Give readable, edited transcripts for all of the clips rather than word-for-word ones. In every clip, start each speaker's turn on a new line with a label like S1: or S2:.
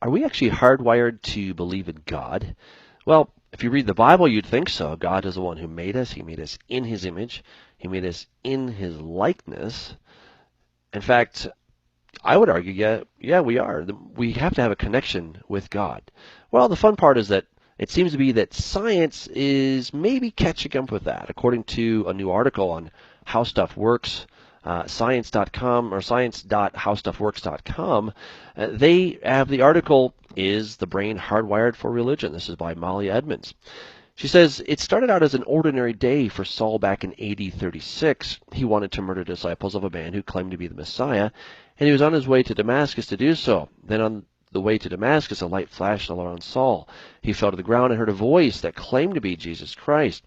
S1: Are we actually hardwired to believe in God? Well, if you read the Bible, you'd think so. God is the one who made us. He made us in His image. He made us in His likeness. In fact, I would argue, yeah, we are. We have to have a connection with God. Well, the fun part is that it seems to be that science is maybe catching up with that. According to a new article on how stuff works, science.com or science.howstuffworks.com, they have the article, Is the Brain Hardwired for Religion? This is by Molly Edmonds. She says, it started out as an ordinary day for Saul back in AD 36. He wanted to murder disciples of a man who claimed to be the Messiah, and he was on his way to Damascus to do so. Then on the way to Damascus, a light flashed all around Saul. He fell to the ground and heard a voice that claimed to be Jesus Christ.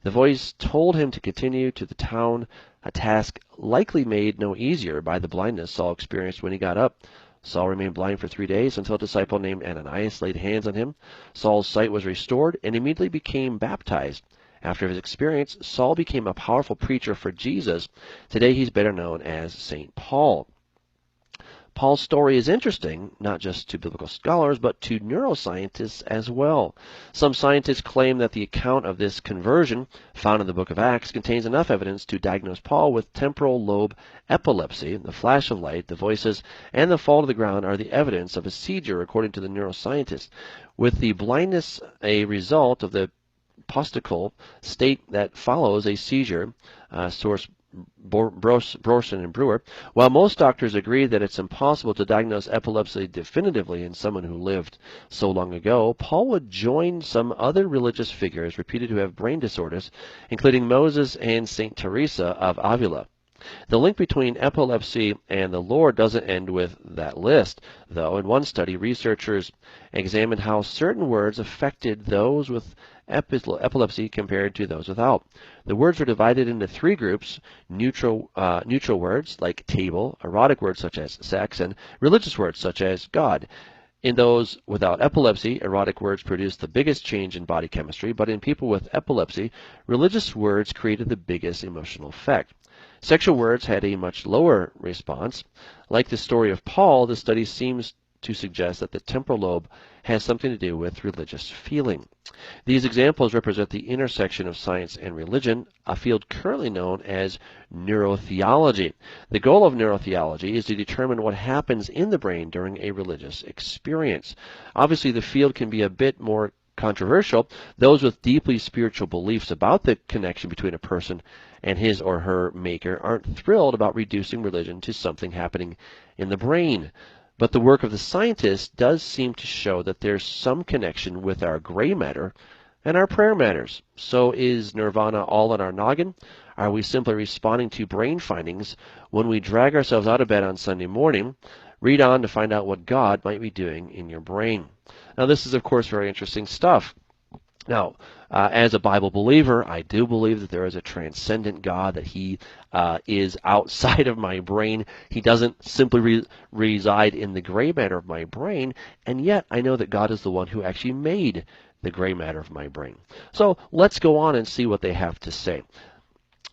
S1: The voice told him to continue to the town, a task likely made no easier by the blindness Saul experienced when he got up. Saul remained blind for 3 days until a disciple named Ananias laid hands on him. Saul's sight was restored and immediately became baptized. After his experience, Saul became a powerful preacher for Jesus. Today he's better known as St. Paul. Paul's story is interesting, not just to biblical scholars, but to neuroscientists as well. Some scientists claim that the account of this conversion, found in the book of Acts, contains enough evidence to diagnose Paul with temporal lobe epilepsy. The flash of light, the voices, and the fall to the ground are the evidence of a seizure, according to the neuroscientists, with the blindness a result of the postical state that follows a seizure, source Brosen and Brewer. While most doctors agree that it's impossible to diagnose epilepsy definitively in someone who lived so long ago, Paul would join some other religious figures reputed to have brain disorders, including Moses and St. Teresa of Avila. The link between epilepsy and the Lord doesn't end with that list, though. In one study, researchers examined how certain words affected those with epilepsy compared to those without. The words were divided into 3 groups: neutral words like table, erotic words such as sex, and religious words such as God. In those without epilepsy, erotic words produced the biggest change in body chemistry, but in people with epilepsy, religious words created the biggest emotional effect. Sexual words had a much lower response. Like the story of Paul, the study seems to suggest that the temporal lobe has something to do with religious feeling. These examples represent the intersection of science and religion, a field currently known as neurotheology. The goal of neurotheology is to determine what happens in the brain during a religious experience. Obviously, the field can be a bit more controversial. Those with deeply spiritual beliefs about the connection between a person and his or her maker aren't thrilled about reducing religion to something happening in the brain. But the work of the scientists does seem to show that there's some connection with our gray matter and our prayer matters. So is nirvana all in our noggin? Are we simply responding to brain findings when we drag ourselves out of bed on Sunday morning? Read on to find out what God might be doing in your brain. Now, this is, of course, very interesting stuff. Now, as a Bible believer, I do believe that there is a transcendent God, that He is outside of my brain. He doesn't simply reside in the gray matter of my brain, and yet I know that God is the one who actually made the gray matter of my brain. So let's go on and see what they have to say.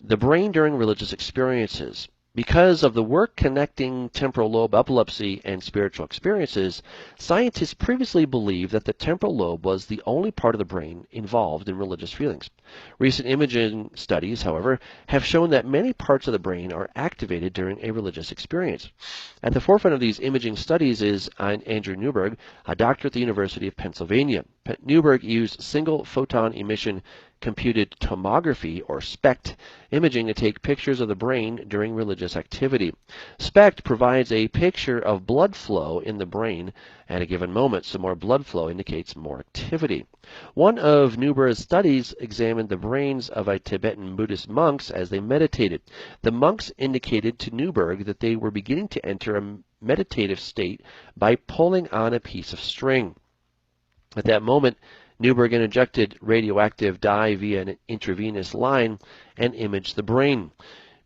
S1: The brain during religious experiences. Because of the work connecting temporal lobe epilepsy and spiritual experiences, scientists previously believed that the temporal lobe was the only part of the brain involved in religious feelings. Recent imaging studies, however, have shown that many parts of the brain are activated during a religious experience. At the forefront of these imaging studies is Andrew Newberg, a doctor at the University of Pennsylvania. Newberg used single photon emission computed tomography, or SPECT, imaging to take pictures of the brain during religious activity. SPECT provides a picture of blood flow in the brain at a given moment, so more blood flow indicates more activity. One of Newberg's studies examined the brains of Tibetan Buddhist monks as they meditated. The monks indicated to Newberg that they were beginning to enter a meditative state by pulling on a piece of string. At that moment, Newberg injected radioactive dye via an intravenous line and imaged the brain.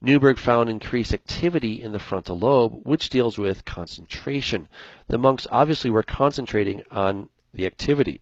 S1: Newberg found increased activity in the frontal lobe, which deals with concentration. The monks obviously were concentrating on the activity.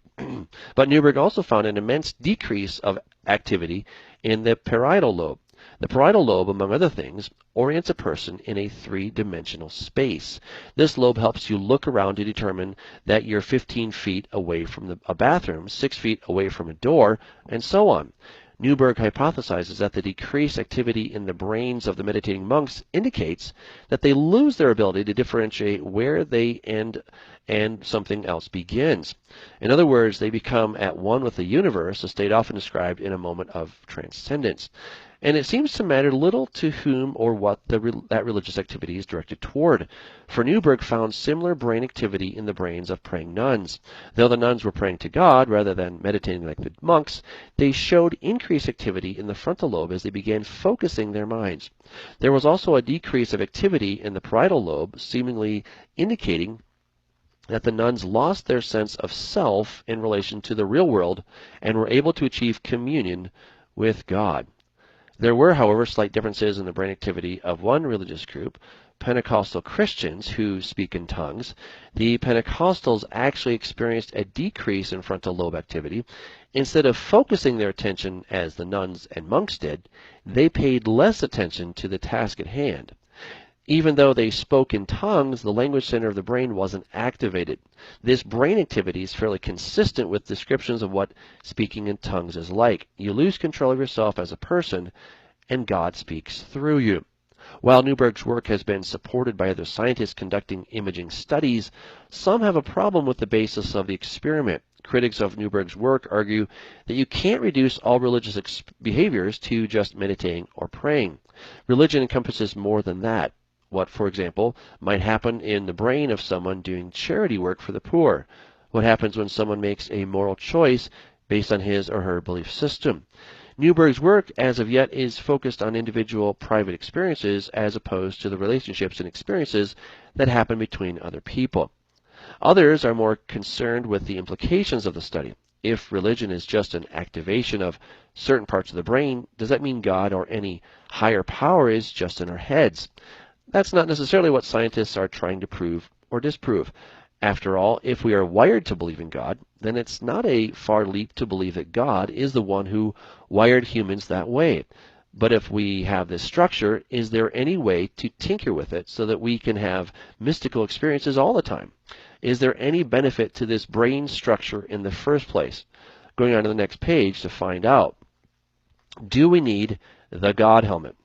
S1: But Newberg also found an immense decrease of activity in the parietal lobe. The parietal lobe, among other things, orients a person in a three-dimensional space. This lobe helps you look around to determine that you're 15 feet away from a bathroom, 6 feet away from a door, and so on. Newberg hypothesizes that the decreased activity in the brains of the meditating monks indicates that they lose their ability to differentiate where they end and something else begins. In other words, they become at one with the universe, a state often described in a moment of transcendence. And it seems to matter little to whom or what that religious activity is directed toward. For Newberg found similar brain activity in the brains of praying nuns. Though the nuns were praying to God rather than meditating like the monks, they showed increased activity in the frontal lobe as they began focusing their minds. There was also a decrease of activity in the parietal lobe, seemingly indicating that the nuns lost their sense of self in relation to the real world and were able to achieve communion with God. There were, however, slight differences in the brain activity of one religious group, Pentecostal Christians who speak in tongues. The Pentecostals actually experienced a decrease in frontal lobe activity. Instead of focusing their attention as the nuns and monks did, they paid less attention to the task at hand. Even though they spoke in tongues, the language center of the brain wasn't activated. This brain activity is fairly consistent with descriptions of what speaking in tongues is like. You lose control of yourself as a person, and God speaks through you. While Newberg's work has been supported by other scientists conducting imaging studies, some have a problem with the basis of the experiment. Critics of Newberg's work argue that you can't reduce all religious behaviors to just meditating or praying. Religion encompasses more than that. What, for example, might happen in the brain of someone doing charity work for the poor? What happens when someone makes a moral choice based on his or her belief system? Newberg's work, as of yet, is focused on individual private experiences as opposed to the relationships and experiences that happen between other people. Others are more concerned with the implications of the study. If religion is just an activation of certain parts of the brain, does that mean God or any higher power is just in our heads? That's not necessarily what scientists are trying to prove or disprove. After all, if we are wired to believe in God, then it's not a far leap to believe that God is the one who wired humans that way. But if we have this structure, is there any way to tinker with it so that we can have mystical experiences all the time? Is there any benefit to this brain structure in the first place? Going on to the next page to find out. Do we need the God helmet?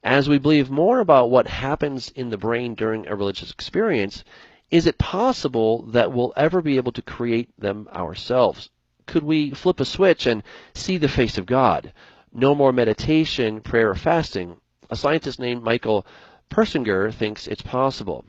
S1: As we believe more about what happens in the brain during a religious experience, is it possible that we'll ever be able to create them ourselves? Could we flip a switch and see the face of God? No more meditation, prayer, or fasting. A scientist named Michael Persinger thinks it's possible.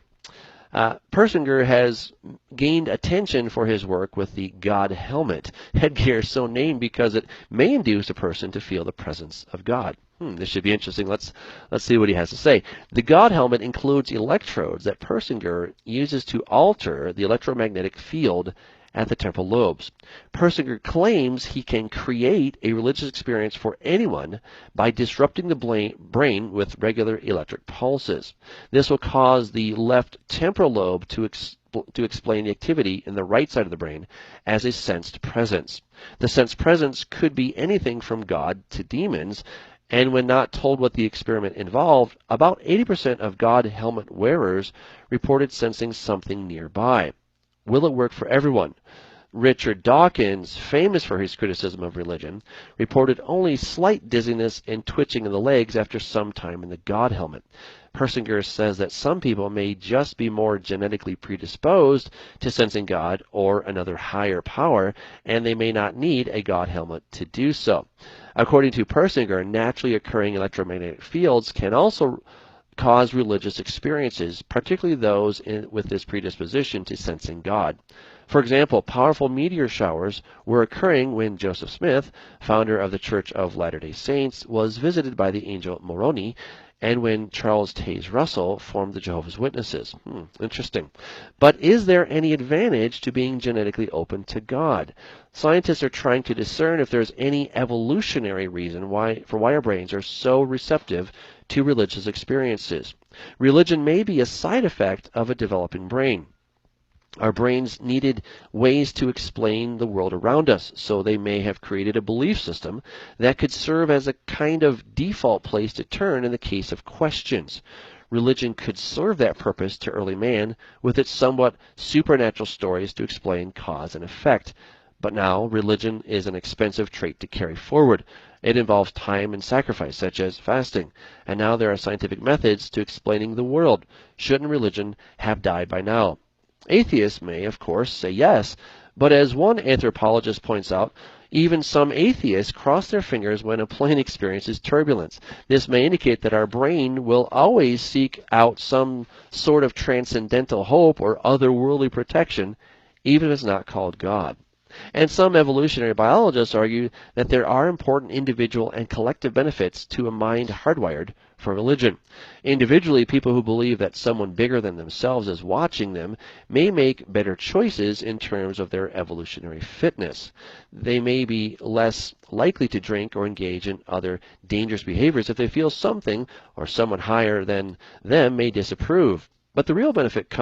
S1: Persinger has gained attention for his work with the God helmet. Headgear is so named because it may induce a person to feel the presence of God. This should be interesting. Let's see what he has to say. The God helmet includes electrodes that Persinger uses to alter the electromagnetic field at the temporal lobes. Persinger claims he can create a religious experience for anyone by disrupting the brain with regular electric pulses. This will cause the left temporal lobe to explain the activity in the right side of the brain as a sensed presence. The sensed presence could be anything from God to demons, and when not told what the experiment involved, about 80% of God helmet wearers reported sensing something nearby. Will it work for everyone? Richard Dawkins, famous for his criticism of religion, reported only slight dizziness and twitching in the legs after some time in the God helmet. Persinger says that some people may just be more genetically predisposed to sensing God or another higher power, and they may not need a God helmet to do so. According to Persinger, naturally occurring electromagnetic fields can also cause religious experiences, particularly those with this predisposition to sensing God. For example, powerful meteor showers were occurring when Joseph Smith, founder of the Church of Latter-day Saints, was visited by the angel Moroni, and when Charles Taze Russell formed the Jehovah's Witnesses. Interesting. But is there any advantage to being genetically open to God? Scientists are trying to discern if there's any evolutionary reason why our brains are so receptive to religious experiences. Religion may be a side effect of a developing brain. Our brains needed ways to explain the world around us, so they may have created a belief system that could serve as a kind of default place to turn in the case of questions. Religion could serve that purpose to early man with its somewhat supernatural stories to explain cause and effect. But now, religion is an expensive trait to carry forward. It involves time and sacrifice, such as fasting. And now there are scientific methods to explaining the world. Shouldn't religion have died by now? Atheists may, of course, say yes, but as one anthropologist points out, even some atheists cross their fingers when a plane experiences turbulence. This may indicate that our brain will always seek out some sort of transcendental hope or otherworldly protection, even if it's not called God. And some evolutionary biologists argue that there are important individual and collective benefits to a mind hardwired for religion. Individually, people who believe that someone bigger than themselves is watching them may make better choices in terms of their evolutionary fitness. They may be less likely to drink or engage in other dangerous behaviors if they feel something or someone higher than them may disapprove. But the real benefit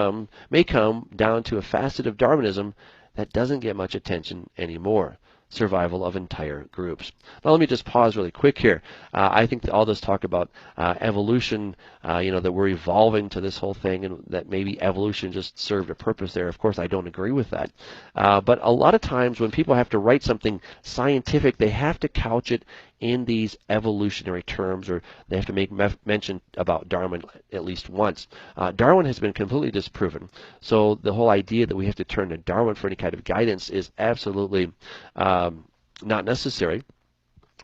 S1: may come down to a facet of Darwinism that doesn't get much attention anymore: survival of entire groups. Now let me just pause really quick here. I think that all this talk about evolution, that we're evolving to this whole thing and that maybe evolution just served a purpose there. Of course, I don't agree with that. But a lot of times when people have to write something scientific, they have to couch it in these evolutionary terms, or they have to make mention about Darwin at least once. Darwin has been completely disproven. So the whole idea that we have to turn to Darwin for any kind of guidance is absolutely not necessary.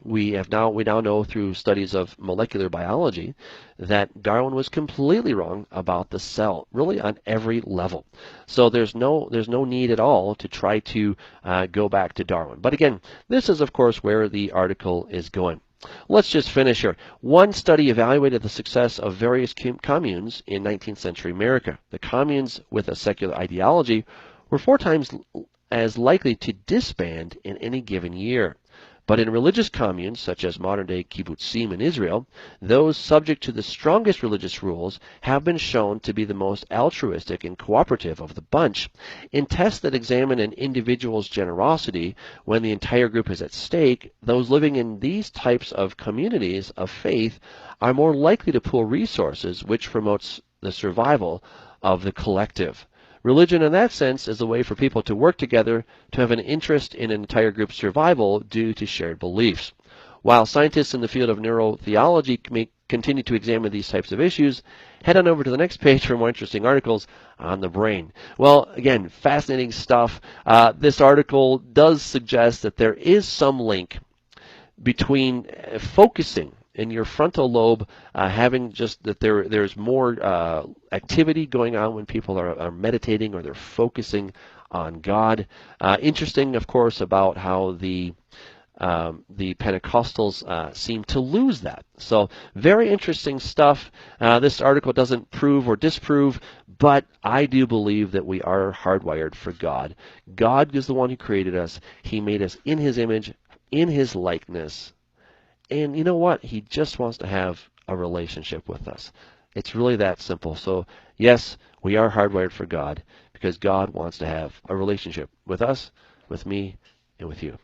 S1: We now know through studies of molecular biology that Darwin was completely wrong about the cell, really on every level. So there's no need at all to try to go back to Darwin. But again, this is of course where the article is going. Let's just finish here. One study evaluated the success of various communes in 19th century America. The communes with a secular ideology were 4 times as likely to disband in any given year. But in religious communes, such as modern-day kibbutzim in Israel, those subject to the strongest religious rules have been shown to be the most altruistic and cooperative of the bunch. In tests that examine an individual's generosity when the entire group is at stake, those living in these types of communities of faith are more likely to pool resources, which promotes the survival of the collective. Religion, in that sense, is a way for people to work together to have an interest in an entire group's survival due to shared beliefs. While scientists in the field of neurotheology may continue to examine these types of issues, head on over to the next page for more interesting articles on the brain. Well, again, fascinating stuff. This article does suggest that there is some link between focusing in your frontal lobe, having just that there's more activity going on when people are meditating or they're focusing on God. Interesting, of course, about how the Pentecostals seem to lose that. So very interesting stuff. This article doesn't prove or disprove, but I do believe that we are hardwired for God. God is the one who created us. He made us in His image, in His likeness. And you know what? He just wants to have a relationship with us. It's really that simple. So yes, we are hardwired for God because God wants to have a relationship with us, with me, and with you.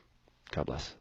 S1: God bless.